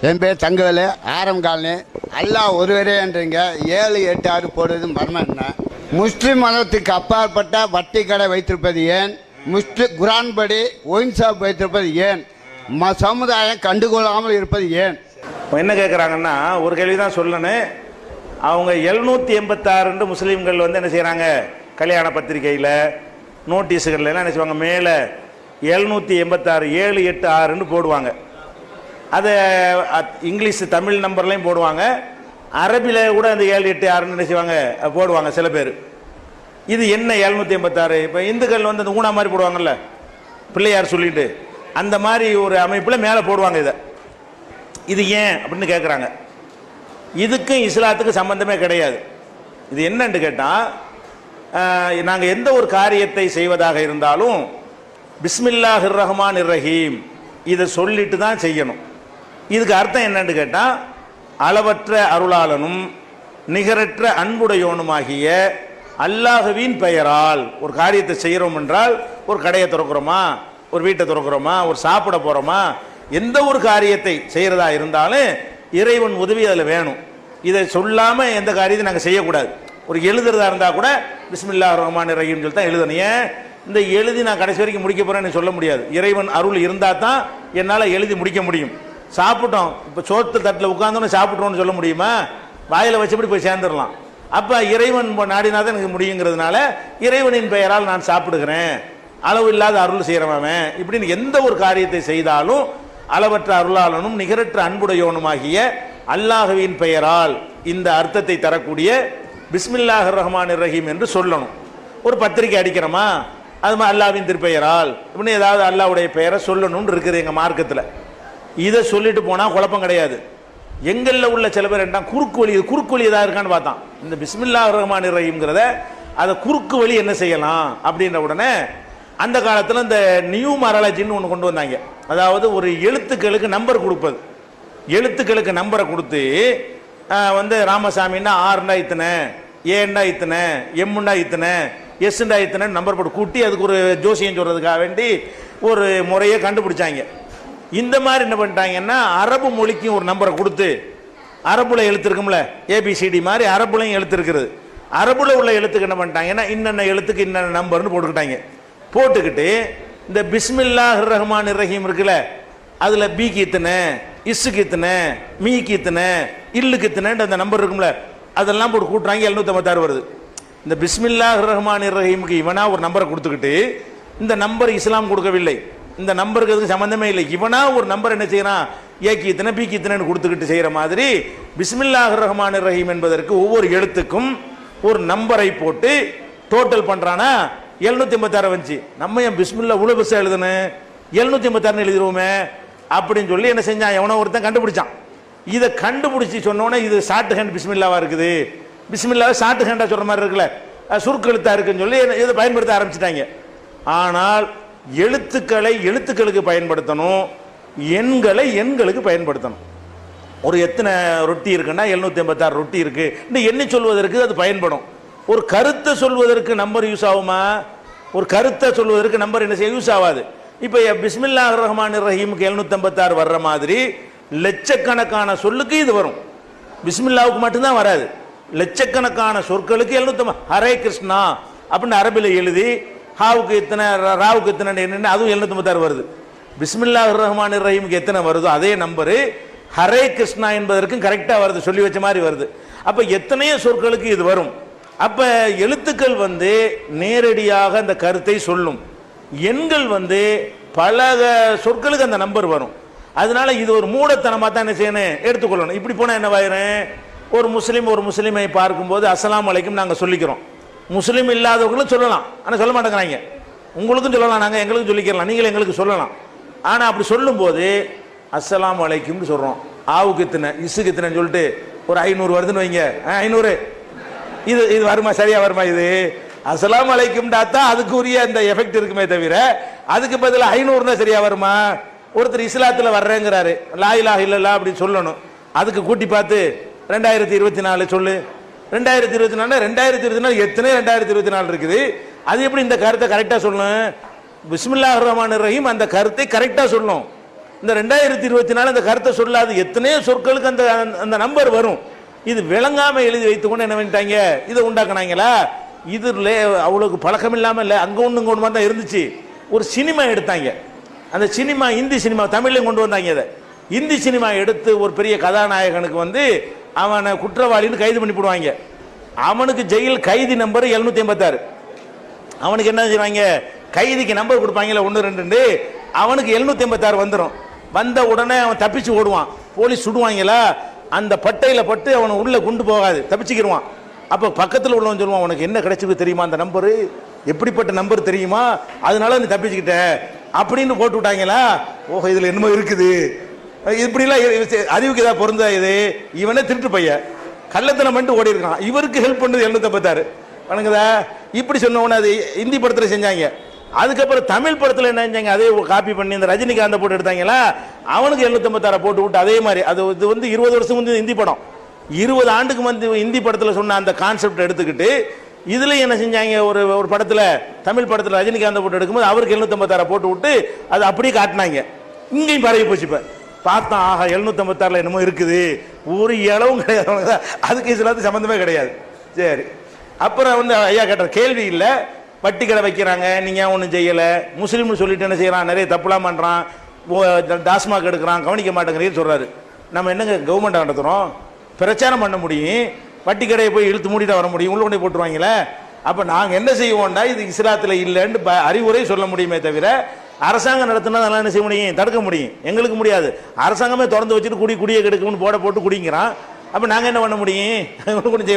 என் பேர் தங்கவேலு, ஆரம் காலனி. அல்லாஹ் ஒருவரேன்றீங்க, 7, 8, 6 போடுறது மர்மம் என்ன? முஸ்லிம் மதத்துக்கு அப்பாற்பட்ட வட்டி கடை வைத்திருப்பது ஏன்? குரான் படி ஒயின் ஷாப் வைத்திருப்பது ஏன்? சமுதாயம் கண்டுகொள்ளாமல் இருப்பது ஏன்? என்ன கேட்குறாங்கன்னா, ஒரு கேள்வி தான் சொல்லணும். அவங்க 786 முஸ்லீம்கள் என்ன செய்கிறாங்க, கல்யாண பத்திரிகையில் நோட்டீஸுகளில் என்ன செய்வாங்க, மேலே 786 7, 8, 6 போடுவாங்க. அதை இங்கிலீஷ் தமிழ் நம்பர்லையும் போடுவாங்க, அரபியில் கூட அந்த 7, 8, 6 என்ன செய்வாங்க போடுவாங்க சில பேர். இது என்ன 786? இப்போ இந்துக்கள் அந்த ஊனா மாதிரி போடுவாங்கல்ல, பிள்ளையார் சொல்லிட்டு அந்த மாதிரி ஒரு அமைப்பில் மேலே போடுவாங்க. இது ஏன் அப்படின்னு கேட்குறாங்க. இதுக்கும் இஸ்லாத்துக்கு சம்பந்தமே கிடையாது. இது என்னன்னு கேட்டால், நாங்கள் எந்த ஒரு காரியத்தை செய்வதாக இருந்தாலும் பிஸ்மில்லாஹிர் ரஹ்மானிர் ரஹீம் இதை சொல்லிட்டு தான் செய்யணும். இதுக்கு அர்த்தம் என்னன்னு கேட்டால், அளவற்ற அருளாளனும் நிகரற்ற அன்புடையோனுமாகிய அல்லாஹுவின் பெயரால் ஒரு காரியத்தை செய்கிறோம் என்றால், ஒரு கடையை திறக்கிறோமா, ஒரு வீட்டை திறக்கிறோமா, ஒரு சாப்பிட போகிறோமா, எந்த ஒரு காரியத்தை செய்கிறதா இருந்தாலும் இறைவன் உதவி அதில் வேணும். இதை சொல்லாமல் எந்த காரியத்தையும் நாங்கள் செய்யக்கூடாது. ஒரு எழுதுறதா இருந்தால் கூட பிஸ்மில்லாஹிர் ரஹ்மானிர் ரஹீம் சொல்லி தான் எழுதணும். ஏன் இந்த எழுதி நான் கடைசி வரைக்கும் முடிக்க போகிறேன்னு சொல்ல முடியாது. இறைவன் அருள் இருந்தால் தான் என்னால் எழுதி முடிக்க முடியும். சாப்பிட்டோம், இப்போ சோத்து தட்டில் உட்காந்தோன்னு சாப்பிட்றோன்னு சொல்ல முடியுமா? வாயில் வச்சபடி போய் சேர்ந்துடலாம். அப்போ இறைவன் நாடினா தான் எனக்கு முடியுங்கிறதுனால இறைவனின் பெயரால் நான் சாப்பிடுகிறேன், அளவு இல்லாத அருள் செய்கிறவன் இப்படின்னு எந்த ஒரு காரியத்தை செய்தாலும் அளவற்ற அருளாளனும் நிகரற்ற அன்புடையோனுமாகிய அல்லாஹுவின் பெயரால் இந்த அர்த்தத்தை தரக்கூடிய பிஸ்மில்லாஹிர் ரஹ்மானிர் ரஹீம் என்று சொல்லணும். ஒரு பத்திரிக்கை அடிக்கிறோமா, அது மாதிரி அல்லாஹ்வின் திருப்பெயரால் இப்படின்னு ஏதாவது அல்லாஹ்வுடைய பெயரை சொல்லணும்னு இருக்குது எங்கள் மார்க்கத்தில். இதை சொல்லிட்டு போனால் குழப்பம் கிடையாது. எங்களில் உள்ள சில பேர் என்ன குறுக்கு வழி ஏதாவது இருக்கான்னு பார்த்தான். இந்த பிஸ்மில்லாஹிர் ரஹ்மானிர் ரஹீம்ங்கிறத அதை குறுக்கு வழி என்ன செய்யலாம் அப்படின்ற உடனே அந்த காலத்தில் இந்த நியூமராலஜின்னு ஒன்று கொண்டு வந்தாங்க. அதாவது ஒரு எழுத்துக்களுக்கு நம்பர் கொடுப்பது. எழுத்துக்களுக்கு நம்பரை கொடுத்து ராமசாமின்னா ஆறுண்டா இத்தனை, ஏண்டா இத்தனை, எம்முண்டா இத்தனை, எஸ்ண்டா இத்தனை நம்பர் போட்டு கூட்டி அதுக்கு ஒரு ஜோசியம் சொல்றதுக்காக வேண்டி ஒரு முறையை கண்டுபிடிச்சாங்க. இந்த மாதிரி என்ன பண்ணிட்டாங்கன்னா, அரபு மொழிக்கும் ஒரு நம்பரை கொடுத்து, அரபுல எழுத்து இருக்கும்ல ஏபிசிடி மாதிரி அரபுலையும் எழுத்து இருக்கிறது, அரபுல உள்ள எழுத்துக்கு என்ன பண்ணிட்டாங்கன்னா இன்னென்ன எழுத்துக்கு இன்னென்ன நம்பர்னு போட்டுக்கிட்டாங்க. போட்டுக்கிட்டு இந்த பிஸ்மில்லாஹிர் ரஹ்மானிர் ரஹீம் இருக்குல்ல, அதில் பிக்கு இத்தனை, இஸ்ஸுக்கு இத்தனை, மீக்கு இத்தனை, இல்லுக்கு இத்தனை அந்த நம்பர் இருக்கும்ல, அதெல்லாம் போட்டு கூட்டுறாங்க. 756 வருது. இந்த பிஸ்மில்லாஹிர் ரஹ்மானிர் ரஹீமுக்கு இவனா ஒரு நம்பரை கொடுத்துக்கிட்டு, இந்த நம்பர் இஸ்லாம் கொடுக்கவில்லை, இந்த நம்பருக்கு அதுக்கு சம்மந்தமே இல்லை, இவனா ஒரு நம்பர் என்ன செய்யறான், ஏக்கு இத்தனை பிக்கு இத்தனைன்னு கொடுத்துக்கிட்டு செய்கிற மாதிரி பிஸ்மில்லாஹிர் ரஹ்மானிர் ரஹீம் என்பதற்கு ஒவ்வொரு எழுத்துக்கும் ஒரு நம்பரை போட்டு டோட்டல் பண்ணுறானா 756 வந்துச்சு. நம்ம என் பிஸ்மில்லா இவ்வளோ பெருசாக எழுதணும், 756 எழுதிடுவோமே அப்படின்னு சொல்லி என்ன செஞ்சான், எவனோ ஒருத்தன் கண்டுபிடிச்சான். இதை கண்டுபிடிச்சி சொன்னோன்னே இது ஷார்ட் ஹேண்ட் பிஸ்மில்லாவா இருக்குது, பிஸ்மில்லாவை ஷார்ட் ஹேண்டாக சொல்கிற மாதிரி இருக்குல்ல, சுருக்கெழுத்தா இருக்குன்னு சொல்லி இதை பயன்படுத்த ஆரம்பிச்சிட்டாங்க. ஆனால் எழுத்துக்களை எழுத்துக்களுக்கு பயன்படுத்தணும், எண்களை எண்களுக்கு பயன்படுத்தணும். ஒரு எத்தனை ரொட்டி இருக்குன்னா 756 ரொட்டி இருக்கு இந்த எண்ணி சொல்வதற்கு அது பயன்படும். ஒரு கருத்தை சொல்வதற்கு நம்பர் யூஸ் ஆகுமா? ஒரு கருத்தை சொல்வதற்கு நம்பர் என்ன செய்ய யூஸ் ஆகாது. இப்போ பிஸ்மில்லாஹிர் ரஹ்மானிர் ரஹீமுக்கு 756 வர்ற மாதிரி லட்சக்கணக்கான சொல்லுக்கு இது வரும். பிஸ்மில்லாவுக்கு மட்டும்தான் வராது, லட்சக்கணக்கான சொற்களுக்கு 750. ஹரே கிருஷ்ணா அப்படின்னு அரபில் எழுதி ஹாவுக்கு இத்தனை ராவுக்கு இத்தனை என்ன, அதுவும் 756 வருது. பிஸ்மில்லாஹிர் ரஹ்மானிர் ரஹீமுக்கு எத்தனை வருதோ அதே நம்பரு ஹரே கிருஷ்ணா என்பதற்கும் கரெக்டாக வருது, சொல்லி வச்ச மாதிரி வருது. அப்போ எத்தனையோ சொற்களுக்கு இது வரும். அப்போ எழுத்துக்கள் நேரடியாக அந்த கருத்தை சொல்லும், எண்கள் பல சொற்களுக்கு அந்த நம்பர் வரும். அதனால இது ஒரு மூடத்தனமாக தான் என்ன செய்யணும், எடுத்துக்கொள்ளணும். இப்படி போனால் என்னவாயிரும், ஒரு முஸ்லீமை பார்க்கும்போது அஸ்ஸலாமு அலைக்கும் நாங்கள் சொல்லிக்கிறோம், முஸ்லீம் இல்லாதவர்களும் சொல்லலாம், ஆனால் சொல்ல மாட்டேங்கிறாங்க. உங்களுக்கும் சொல்லலாம், நாங்கள் எங்களுக்கும் சொல்லிக்கிறலாம், நீங்கள் எங்களுக்கு சொல்லலாம். ஆனால் அப்படி சொல்லும்போது அஸ்ஸலாமு அலைக்கும்னு சொல்கிறோம், ஆவுக்கு இத்தனை இசுக்கு இத்தனைன்னு சொல்லிட்டு ஒரு 500 வருதுன்னு வைங்க, 500 இது வருமா, சரியா வருமா? இது அஸ்ஸலாமு அலைக்கும் தான் அதுக்கு உரிய அந்த எஃபெக்ட் இருக்குமே தவிர அதுக்கு பதிலாக 500 தான் சரியா வருமா? ஒருத்தர் இஸ்லாத்தில் வர்றேங்கிறாரு, லா இலாஹ இல்லல்லாஹ் அப்படின்னு சொல்லணும், அதுக்கு கூட்டி பார்த்து 2024 சொல்லு, 2024 2024 எத்தனை 2024 இருக்குது, அது எப்படி இந்த கருத்தை கரெக்டாக சொல்லணும்? பிஸ்மில்லாஹிர் ரஹ்மானிர் ரஹீம் அந்த கருத்தை கரெக்டாக சொல்லணும். இந்த 2024 அந்த கருத்தை சொல்லாது எத்தனையோ சொற்களுக்கு அந்த அந்த நம்பர் வரும். இது விளங்காம எழுதி வைத்துக்கொண்டு என்ன பண்ணிட்டாங்க, இதை உண்டாக்குனாங்களா. இதுல அவ்வளவுக்கு பழக்கம் இல்லாம இல்லை, அங்க ஒண்ணு இங்க ஒன்று தான் இருந்துச்சு. ஒரு சினிமா எடுத்தாங்க, அந்த சினிமா இந்தி சினிமா தமிழ்லையும் கொண்டு வந்தாங்க. அதை இந்தி சினிமா எடுத்து ஒரு பெரிய கதாநாயகனுக்கு வந்து அவனை குற்றவாளின்னு கைது பண்ணி போடுவாங்க. அவனுக்கு ஜெயில் கைதி நம்பர் 786. அவனுக்கு என்ன செய்வாங்க, கைதிக்கு நம்பர் கொடுப்பாங்கல்ல 1 2, அவனுக்கு 786 வந்துடும். வந்த உடனே அவன் தப்பிச்சு ஓடுவான், போலீஸ் சுடுவாங்களா, அந்த பட்டையில பட்டு அவனை உள்ள கொண்டு போகாது, தப்பிச்சுக்கிடுவான். அப்போ பக்கத்தில் உள்ளவன் சொல்லுவான், உனக்கு என்ன கிடைச்சிருக்கு தெரியுமா, அந்த நம்பரு எப்படிப்பட்ட நம்பர் தெரியுமா, அதனால நீ தப்பிச்சுக்கிட்ட அப்படின்னு போட்டு விட்டாங்களா. ஓஹோ, இதுல என்னமோ இருக்குது, இப்படிலாம் அறிவுக்கு ஏதாவது பொருந்தா. இது இவனே திருட்டு பையன், கள்ளத்தனம் பண்ணிட்டு ஓடி இருக்கான், இவருக்கு ஹெல்ப் பண்ணது 786 வணங்குதா. இப்படி சொன்ன உடனே அது இந்தி படத்தில் செஞ்சாங்க. அதுக்கப்புறம் தமிழ் படத்தில் என்ன செஞ்சாங்க, அதே காப்பி பண்ணி இந்த ரஜினிகாந்தை போட்டு எடுத்தாங்களா, அவனுக்கு 786 போட்டு விட்டு அதே மாதிரி. அது இது வந்து 20 வருஷம் வந்து இந்தி படம், 20 ஆண்டுக்கு வந்து இந்தி படத்தில் சொன்ன அந்த கான்செப்ட் எடுத்துக்கிட்டு இதுல என்ன செஞ்சாங்க, ஒரு படத்தில் தமிழ் படத்தில் ரஜினிகாந்தை போட்டு எடுக்கும்போது அவருக்கு 786 போட்டு விட்டு அது அப்படியே காட்டினாங்க. இங்கேயும் பரவி போச்சு. இப்போ பார்த்தா ஆஹா 786 என்னமோ இருக்குது, ஒரு இளவும் கிடையாது, அதுக்கு இஸ்லாத்துக்கு சம்மந்தமே கிடையாது. சரி, அப்புறம் வந்து ஐயா கேட்ட கேள்வி இல்லை, வட்டி கடை வைக்கிறாங்க, நீங்க ஒன்றும் செய்யலை, முஸ்லீம்னு சொல்லிட்டு என்ன செய்யறான், நிறைய தப்புலாம் பண்றான், டாஸ்மாக் எடுக்கிறான், கவனிக்க மாட்டேங்கிறீன்னு சொல்றாரு. நம்ம என்னங்க கவர்மெண்ட் நடத்துறோம், பிரச்சாரம் பண்ண முடியும், வட்டி கடையை போய் இழுத்து மூடிட்டு வர முடியும், உள்ள கொண்டு போட்டுருவாங்களே. அப்ப நாங்க என்ன செய்வோம்டா, இது இஸ்லாத்துல இல்லைன்னு அறிவுரை சொல்ல முடியுமே தவிர அரசாங்கம் நடத்தினா அதெல்லாம் என்ன செய்ய முடியும், தடுக்க முடியும், எங்களுக்கு முடியாது. அரசாங்கமே திறந்து வச்சுட்டு குடியை கெடுக்கணும்னு போட்டு குடிங்கிறான். அப்ப நாங்க என்ன பண்ண முடியும், செய்ய